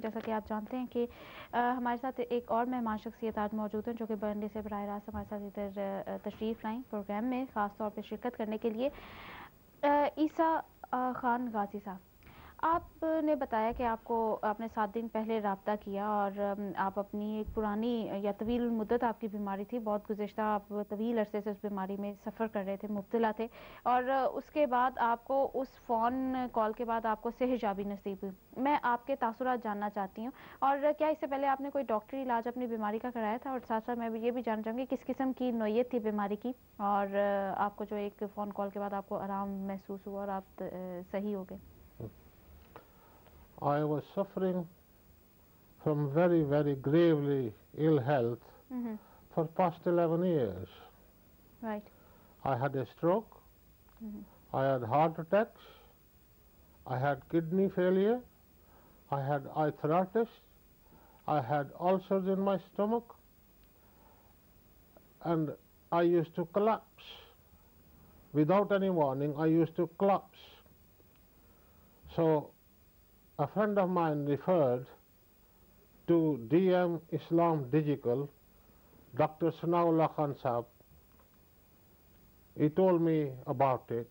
जैसा कि आप जानते हैं कि हमारे साथ एक और मेहमान शख्सियत आज मौजूद हैं जो कि बरंडे से बराह रास्त हमारे साथ इधर तशरीफ़ लाएँ प्रोग्राम में ख़ास तौर पे शिरकत करने के लिए। ईसा खान गाजी साहब, आपने बताया कि आपने 7 दिन पहले राब्ता किया और आप अपनी एक पुरानी या तवील मुद्दत आपकी बीमारी थी, बहुत गुज़िश्ता आप तवील अरसे से उस बीमारी में सफ़र कर रहे थे, मुब्तला थे और उसके बाद आपको उस फ़ोन कॉल के बाद आपको सेहतयाबी नसीब हुई। मैं आपके तासुरात जानना चाहती हूँ और क्या इससे पहले आपने कोई डॉक्टरी इलाज अपनी बीमारी का कराया था? और साथ साथ मैं ये भी जानना चाहूँगी किस किस्म की नोयत थी बीमारी की और आपको जो एक फ़ोन कॉल के बाद आपको आराम महसूस हुआ और आप सही हो गए? I was suffering from very, very gravely ill health for past 11 years. Right. I had a stroke, I had heart attacks, I had kidney failure, I had arthritis, I had ulcers in my stomach, and I used to collapse. Without any warning, I used to collapse. So a friend of mine referred to DM Islam Digital, Dr. Sana Ullah Khan Sahab. He told me about it,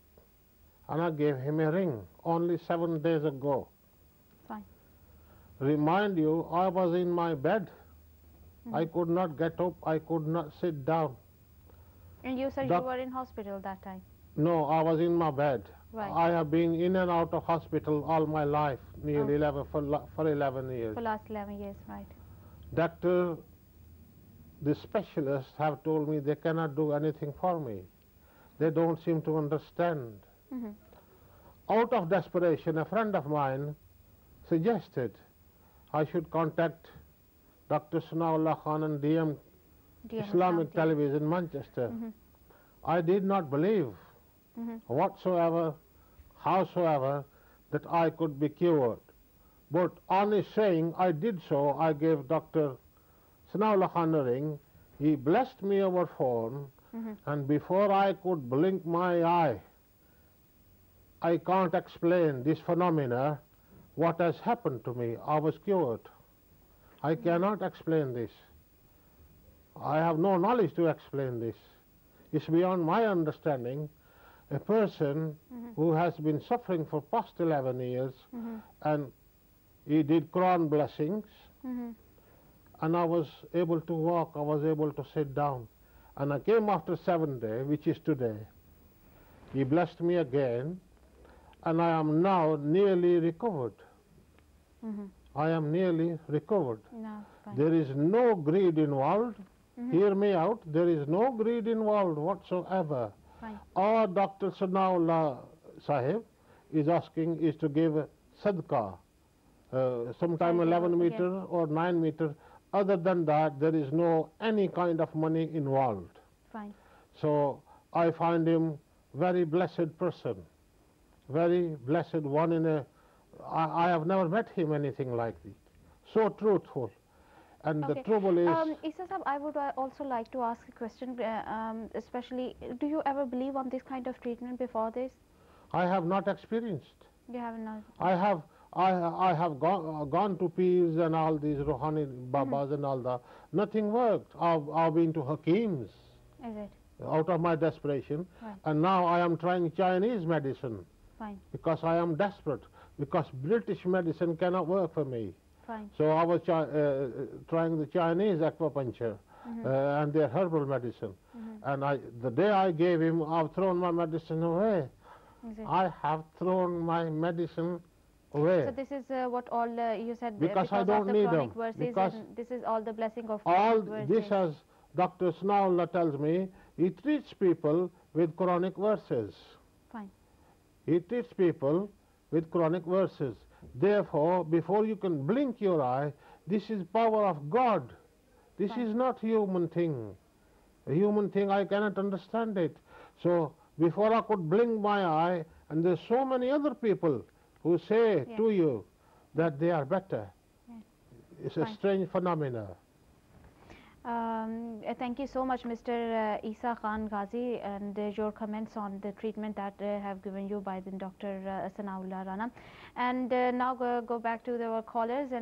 and I gave him a ring only 7 days ago. Fine. Remind you, I was in my bed. I could not get up, I could not sit down. And you said you were in hospital that time? No, I was in my bed. Right. I have been in and out of hospital all my life, nearly 11 years. For last 11 years, right. Doctor, the specialists have told me they cannot do anything for me. They don't seem to understand. Out of desperation, a friend of mine suggested I should contact Dr. Sana Ullah Khan and DM Islamic Television, Manchester. I did not believe whatsoever, howsoever, that I could be cured. But on his saying I did so, I gave Dr. Sana Ullah Khan a ring. He blessed me over phone, and before I could blink my eye, I can't explain this phenomena, what has happened to me. I was cured. I cannot explain this. I have no knowledge to explain this. It's beyond my understanding. A person who has been suffering for past 11 years, and he did Quran blessings, and I was able to walk, I was able to sit down. And I came after 7 days, which is today. He blessed me again, and I am now nearly recovered. I am nearly recovered. No, there is no greed involved. Hear me out. There is no greed involved whatsoever. All Dr. Sana Ullah Sahib is asking is to give sadaqah, sometime 11 meter or 9 meter. Other than that, there is no any kind of money involved. Fine. So I find him very blessed person, very blessed one in a. I have never met him anything like this. So truthful. And the trouble is... Isa Sahab, I would also like to ask a question, especially, do you ever believe on this kind of treatment before this? I have not experienced. You have not? I have gone to peers and all these Rohani Babas and all that. Nothing worked. I've been to Hakims. Is it? Out of my desperation. Right. And now I am trying Chinese medicine. Fine. Because I am desperate. Because British medicine cannot work for me. Fine. So I was trying the Chinese acupuncture and their herbal medicine. And the day I gave him, I've thrown my medicine away. I have thrown my medicine away. So this is what all you said, because I don't need them. Because this is all the blessing of all this, as Dr. Sana Ullah tells me, he treats people with Quranic verses. Fine. He treats people with Quranic verses. Therefore, before you can blink your eye, this is power of God. This is not human thing. A human thing, I cannot understand it. So, before I could blink my eye, and there's so many other people who say to you that they are better. It's a strange phenomena. Thank you so much, Mr. Isa Khan Ghazi, and your comments on the treatment that have given you by the Dr. Sana Ullah Rana. And now go back to our callers.